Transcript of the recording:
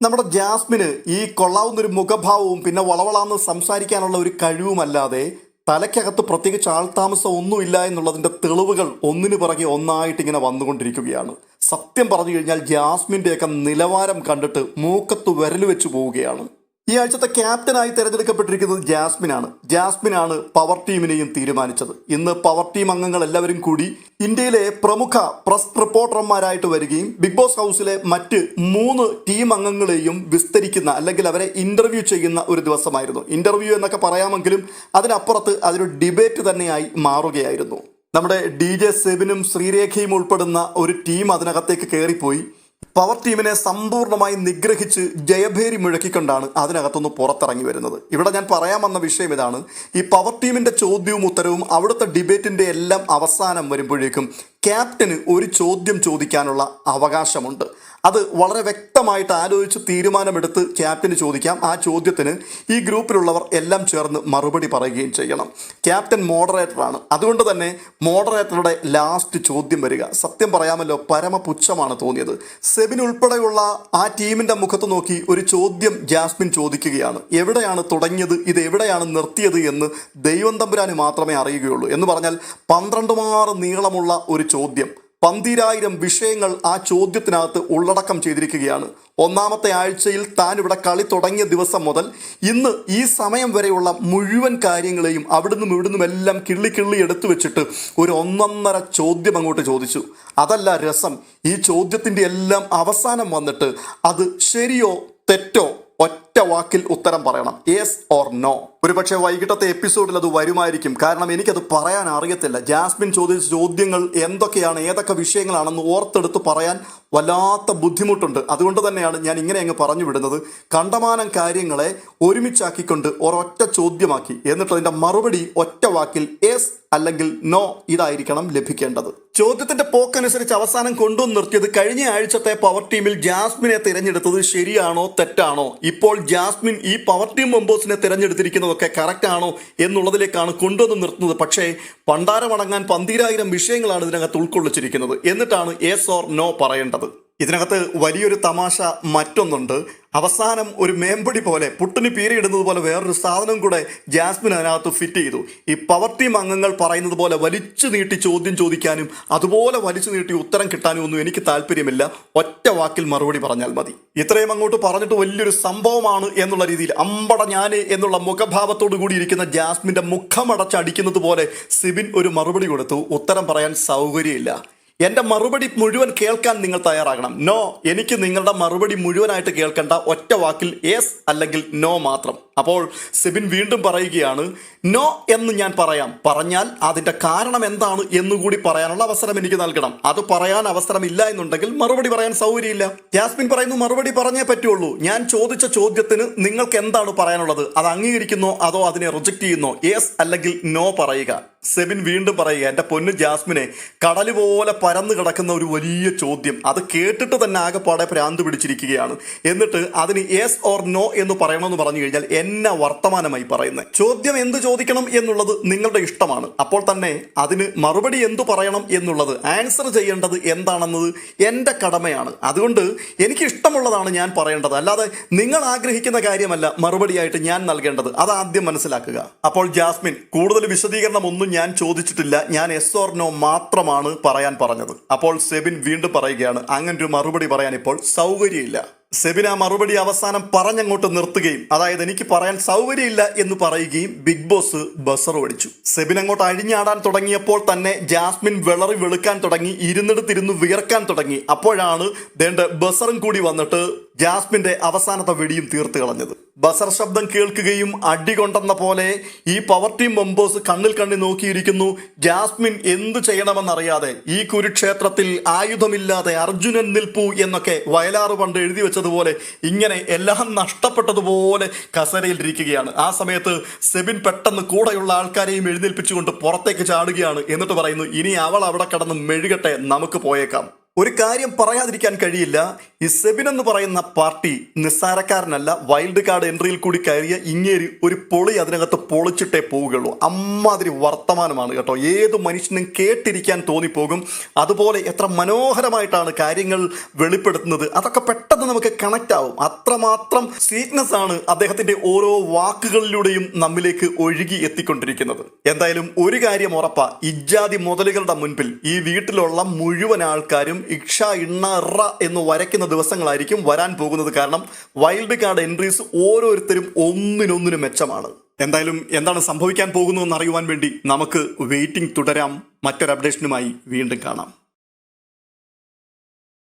നമ്മുടെ ജാസ്മിന് ഈ കൊള്ളാവുന്നൊരു മുഖഭാവവും പിന്നെ വളവളാന്ന് സംസാരിക്കാനുള്ള ഒരു കഴിവുമല്ലാതെ തലയ്ക്കകത്ത് പ്രത്യേകിച്ച് ആൾതാമസം ഒന്നുമില്ല എന്നുള്ളതിൻ്റെ തെളിവുകൾ ഒന്നിനു പിറകെ ഒന്നായിട്ട് ഇങ്ങനെ വന്നുകൊണ്ടിരിക്കുകയാണ്. സത്യം പറഞ്ഞു കഴിഞ്ഞാൽ ജാസ്മിൻ്റെയൊക്കെ നിലവാരം കണ്ടിട്ട് മൂക്കത്ത് വിരൽ വെച്ച് പോവുകയാണ്. ഈ ആഴ്ചത്തെ ക്യാപ്റ്റനായി തിരഞ്ഞെടുക്കപ്പെട്ടിരിക്കുന്നത് ജാസ്മിനാണ് പവർ ടീമിനെയും തീരുമാനിച്ചത്. ഇന്ന് പവർ ടീം അംഗങ്ങൾ എല്ലാവരും കൂടി ഇന്ത്യയിലെ പ്രമുഖ പ്രസ് റിപ്പോർട്ടർമാരായിട്ട് വരികയും ബിഗ് ബോസ് ഹൗസിലെ മറ്റ് 3 ടീം അംഗങ്ങളെയും വിസ്തരിക്കുന്ന അല്ലെങ്കിൽ അവരെ ഇന്റർവ്യൂ ചെയ്യുന്ന ഒരു ദിവസമായിരുന്നു. ഇന്റർവ്യൂ എന്നൊക്കെ പറയാമെങ്കിലും അതിനപ്പുറത്ത് അതൊരു ഡിബേറ്റ് തന്നെയായി മാറുകയായിരുന്നു. നമ്മുടെ DJ സെബിനും ശ്രീരേഖയും ഉൾപ്പെടുന്ന ഒരു ടീം അതിനകത്തേക്ക് കയറിപ്പോയി പവർ ടീമിനെ സമ്പൂർണ്ണമായി നിഗ്രഹിച്ച് ജയഭേരി മുഴക്കിക്കൊണ്ടാണ് അതിനകത്തുനിന്ന് പുറത്തിറങ്ങി വരുന്നത്. ഇവിടെ ഞാൻ പറയാൻ വന്ന വിഷയം ഇതാണ്. ഈ പവർ ടീമിൻ്റെ ചോദ്യവും ഉത്തരവും അവിടുത്തെ ഡിബേറ്റിൻ്റെ എല്ലാം അവസാനം വരുമ്പോഴേക്കും ക്യാപ്റ്റന് ഒരു ചോദ്യം ചോദിക്കാനുള്ള അവകാശമുണ്ട്. അത് വളരെ വ്യക്തമായിട്ട് ആലോചിച്ച് തീരുമാനമെടുത്ത് ക്യാപ്റ്റന് ചോദിക്കാം. ആ ചോദ്യത്തിന് ഈ ഗ്രൂപ്പിലുള്ളവർ എല്ലാം ചേർന്ന് മറുപടി പറയുകയും ചെയ്യണം. ക്യാപ്റ്റൻ മോഡറേറ്ററാണ്. അതുകൊണ്ട് തന്നെ മോഡറേറ്ററുടെ ലാസ്റ്റ് ചോദ്യം വരിക സത്യം പറയാമല്ലോ പരമപുച്ഛമാണ് തോന്നിയത്. സെബിൻ ഉൾപ്പെടെയുള്ള ആ ടീമിൻ്റെ മുഖത്ത് നോക്കി ഒരു ചോദ്യം ജാസ്മിൻ ചോദിക്കുകയാണ്. എവിടെയാണ് തുടങ്ങിയത്, ഇത് എവിടെയാണ് നിർത്തിയത് എന്ന് ദൈവം തമ്പുരാന് മാത്രമേ അറിയുകയുള്ളൂ. എന്ന് പറഞ്ഞാൽ 12 മാറ് നീളമുള്ള ഒരു ചോദ്യം, 12,000 വിഷയങ്ങൾ ആ ചോദ്യത്തിനകത്ത് ഉള്ളടക്കം ചെയ്തിരിക്കുകയാണ്. ഒന്നാമത്തെ ആഴ്ചയിൽ താൻ ഇവിടെ കളി തുടങ്ങിയ ദിവസം മുതൽ ഇന്ന് ഈ സമയം വരെയുള്ള മുഴുവൻ കാര്യങ്ങളെയും അവിടുന്നും ഇവിടുന്നും എല്ലാം കിള്ളി എടുത്തു വെച്ചിട്ട് ഒരു 1.5 ചോദ്യം അങ്ങോട്ട് ചോദിച്ചു. അതല്ല രസം, ഈ ചോദ്യത്തിൻ്റെ എല്ലാം അവസാനം വന്നിട്ട് അത് ശരിയോ തെറ്റോ ഒറ്റ വാക്കിൽ ഉത്തരം പറയണം. Yes or no. ഒരുപക്ഷെ വൈകിട്ടത്തെ എപ്പിസോഡിൽ അത് വരുമായിരിക്കും. കാരണം എനിക്കത് പറയാൻ അറിയത്തില്ല. ജാസ്മിൻ ചോദിച്ച ചോദ്യങ്ങൾ എന്തൊക്കെയാണ്, ഏതൊക്കെ വിഷയങ്ങളാണെന്ന് ഓർത്തെടുത്ത് പറയാൻ വല്ലാത്ത ബുദ്ധിമുട്ടുണ്ട്. അതുകൊണ്ട് തന്നെയാണ് ഞാൻ ഇങ്ങനെ അങ്ങ് പറഞ്ഞു വിടുന്നത്. കണ്ടമാനം കാര്യങ്ങളെ ഒരുമിച്ചാക്കിക്കൊണ്ട് ഒരൊറ്റ ചോദ്യമാക്കി എന്നിട്ട് അതിൻ്റെ മറുപടി ഒറ്റ വാക്കിൽ യെസ് അല്ലെങ്കിൽ നോ ഇതായിരിക്കണം ലഭിക്കേണ്ടത്. ചോദ്യത്തിന്റെ പോക്കനുസരിച്ച് അവസാനം കൊണ്ടുവന്ന് നിർത്തിയത് കഴിഞ്ഞ ആഴ്ചത്തെ പവർ ടീമിൽ ജാസ്മിനെ തിരഞ്ഞെടുത്തത് ശരിയാണോ തെറ്റാണോ, ഇപ്പോൾ ജാസ്മിൻ ഈ പവർ ടീം മെമ്പേഴ്സിനെ തിരഞ്ഞെടുത്തിരിക്കുന്നതൊക്കെ കറക്റ്റ് ആണോ എന്നുള്ളതിലേക്കാണ് കൊണ്ടുവന്ന് നിർത്തുന്നത്. പക്ഷേ പണ്ടാരമടങ്ങാൻ 12,000 വിഷയങ്ങളാണ് ഇതിനകത്ത് ഉൾക്കൊള്ളിച്ചിരിക്കുന്നത്. എന്നിട്ടാണ് യെസ് ഓർ നോ പറയേണ്ടത്. ഇതിനകത്ത് വലിയൊരു തമാശ മറ്റൊന്നുണ്ട്. അവസാനം ഒരു മേമ്പടി പോലെ പുട്ടിന് പീരയിടുന്നത് പോലെ വേറൊരു സാധനം കൂടെ ജാസ്മിൻ അതിനകത്ത് ഫിറ്റ് ചെയ്തു. ഈ പവർ ടീം അംഗങ്ങൾ പറയുന്നത് പോലെ വലിച്ചു നീട്ടി ചോദ്യം ചോദിക്കാനും അതുപോലെ വലിച്ചു നീട്ടി ഉത്തരം കിട്ടാനും ഒന്നും എനിക്ക് താല്പര്യമില്ല. ഒറ്റ വാക്കിൽ മറുപടി പറഞ്ഞാൽ മതി. ഇത്രയും അങ്ങോട്ട് പറഞ്ഞിട്ട് വലിയൊരു സംഭവമാണ് എന്നുള്ള രീതിയിൽ അമ്പട ഞാന് എന്നുള്ള മുഖഭാവത്തോടു കൂടി ഇരിക്കുന്ന ജാസ്മിന്റെ മുഖമടച്ചടിക്കുന്നത് പോലെ സിബിൻ ഒരു മറുപടി കൊടുത്തു. ഉത്തരം പറയാൻ സൗകര്യമില്ല. എൻ്റെ മറുപടി മുഴുവൻ കേൾക്കാൻ നിങ്ങൾ തയ്യാറാകണം. നോ, എനിക്ക് നിങ്ങളുടെ മറുപടി മുഴുവനായിട്ട് കേൾക്കേണ്ട, ഒറ്റ വാക്കിൽ യെസ് അല്ലെങ്കിൽ നോ മാത്രം. അപ്പോൾ സിബിൻ വീണ്ടും പറയുകയാണ്, നോ എന്ന് ഞാൻ പറഞ്ഞാൽ അതിൻ്റെ കാരണം എന്താണ് എന്നുകൂടി പറയാനുള്ള അവസരം എനിക്ക് നൽകണം. അത് പറയാൻ അവസരമില്ല എന്നുണ്ടെങ്കിൽ മറുപടി പറയാൻ സൗകര്യമില്ല. ജാസ്മിൻ പറയുന്നു മറുപടി പറഞ്ഞേ പറ്റുള്ളൂ. ഞാൻ ചോദിച്ച ചോദ്യത്തിന് നിങ്ങൾക്ക് എന്താണ് പറയാനുള്ളത്, അത് അംഗീകരിക്കുന്നോ അതോ അതിനെ റിജക്റ്റ് ചെയ്യുന്നോ, യെസ് അല്ലെങ്കിൽ നോ പറയുക. സെബിൻ വീണ്ടും പറയുക, എൻ്റെ പൊന്നു ജാസ്മിനെ, കടല് പോലെ പരന്നു കിടക്കുന്ന ഒരു വലിയ ചോദ്യം, അത് കേട്ടിട്ട് തന്നെ ആകെപ്പാടെ ഭ്രാന്ത് പിടിച്ചിരിക്കുകയാണ്. എന്നിട്ട് അതിന് യെസ് ഓർ നോ എന്ന് പറയണമെന്ന് പറഞ്ഞു കഴിഞ്ഞാൽ എന്നെ വർത്തമാനമായി പറയുന്നത്. ചോദ്യം എന്ത് ചോദിക്കണം എന്നുള്ളത് നിങ്ങളുടെ ഇഷ്ടമാണ്. അപ്പോൾ തന്നെ അതിന് മറുപടി എന്തു പറയണം എന്നുള്ളത്, ആൻസർ ചെയ്യേണ്ടത് എന്താണെന്നത് എൻ്റെ കടമയാണ്. അതുകൊണ്ട് എനിക്ക് ഇഷ്ടമുള്ളതാണ് ഞാൻ പറയേണ്ടത്, അല്ലാതെ നിങ്ങൾ ആഗ്രഹിക്കുന്ന കാര്യമല്ല മറുപടിയായിട്ട് ഞാൻ നൽകേണ്ടത്. അതാദ്യം മനസ്സിലാക്കുക. അപ്പോൾ ജാസ്മിൻ, കൂടുതൽ വിശദീകരണം ഒന്നും ഞാൻ ചോദിച്ചിട്ടില്ല, ഞാൻ എസ് ഓർ നോ മാത്രമാണ് പറയാൻ പറഞ്ഞത്. അപ്പോൾ സെബിൻ വീണ്ടും പറയുകയാണ്, അങ്ങനൊരു മറുപടി പറയാൻ ഇപ്പോൾ സൗകര്യമില്ല. സെബിൻ ആ മറുപടി അവസാനം പറഞ്ഞങ്ങോട്ട് നിർത്തുകയും, അതായത് എനിക്ക് പറയാൻ സൗകര്യമില്ല എന്ന് പറയുകയും ബിഗ് ബോസ് ബസർ അടിച്ചു. സെബിൻ അങ്ങോട്ട് അഴിഞ്ഞാടാൻ തുടങ്ങിയപ്പോൾ തന്നെ ജാസ്മിൻ വിളറി വെളുക്കാൻ തുടങ്ങി, ഇരുന്നിടത്തിരുന്ന് വിയർക്കാൻ തുടങ്ങി. അപ്പോഴാണ് ബസറും കൂടി വന്നിട്ട് ജാസ്മിന്റെ അവസാനത്തെ വെടിയും തീർത്ത് കളഞ്ഞത്. ബസർ ശബ്ദം കേൾക്കുകയും അടികൊണ്ടെന്ന പോലെ ഈ പവർ ടീം മെമ്പേഴ്സ് കണ്ണിൽ നോക്കിയിരിക്കുന്നു. ജാസ്മിൻ എന്തു ചെയ്യണമെന്നറിയാതെ ഈ കുരുക്ഷേത്രത്തിൽ ആയുധമില്ലാതെ അർജുനൻ നിൽപ്പു എന്നൊക്കെ വയലാറ് പണ്ട് എഴുതി വെച്ചതുപോലെ ഇങ്ങനെ എല്ലാം നഷ്ടപ്പെട്ടതുപോലെ കസരയിലിരിക്കുകയാണ്. ആ സമയത്ത് സെബിൻ പെട്ടെന്ന് കൂടെയുള്ള ആൾക്കാരെയും എഴുന്നേൽപ്പിച്ചുകൊണ്ട് പുറത്തേക്ക് ചാടുകയാണ്. എന്നിട്ട് പറയുന്നു, ഇനി അവൾ അവിടെ കിടന്ന് മെഴുകട്ടെ, നമുക്ക് പോയേക്കാം. ഒരു കാര്യം പറയാതിരിക്കാൻ കഴിയില്ല, ഈ സെബിൻ എന്ന് പറയുന്ന പാർട്ടി നിസ്സാരക്കാരനല്ല. വൈൽഡ് കാർഡ് എൻട്രിയിൽ കൂടി കയറിയ ഇങ്ങേരി ഒരു പൊളി അതിനകത്ത് പൊളിച്ചിട്ടേ പോവുകയുള്ളൂ. അമ്മാതിരി വർത്തമാനമാണ് കേട്ടോ. ഏത് മനുഷ്യനും കേട്ടിരിക്കാൻ തോന്നിപ്പോകും. അതുപോലെ എത്ര മനോഹരമായിട്ടാണ് കാര്യങ്ങൾ വെളിപ്പെടുത്തുന്നത്. അതൊക്കെ പെട്ടെന്ന് നമുക്ക് കണക്ട് ആവും. അത്രമാത്രം സ്വീറ്റ്നെസ് ആണ് അദ്ദേഹത്തിന്റെ ഓരോ വാക്കുകളിലൂടെയും നമ്മിലേക്ക് ഒഴുകി എത്തിക്കൊണ്ടിരിക്കുന്നത്. എന്തായാലും ഒരു കാര്യം ഉറപ്പാ, ഇജ്ജാതി മുതലുകളുടെ മുൻപിൽ ഈ വീട്ടിലുള്ള മുഴുവൻ ആൾക്കാരും ഇക്ഷ ഇണ്ണ റ എന്ന് വരയ്ക്കുന്ന ദിവസങ്ങളായിരിക്കും വരാൻ പോകുന്നത്. കാരണം വൈൽഡ് കാർഡ് എൻട്രീസ് ഓരോരുത്തരും ഒന്നിനൊന്നിനും മെച്ചമാണ്. എന്തായാലും എന്താണ് സംഭവിക്കാൻ പോകുന്നതെന്ന് അറിയുവാൻ വേണ്ടി നമുക്ക് വെയിറ്റിംഗ് തുടരാം. മറ്റൊരു അപ്ഡേഷനുമായി വീണ്ടും കാണാം.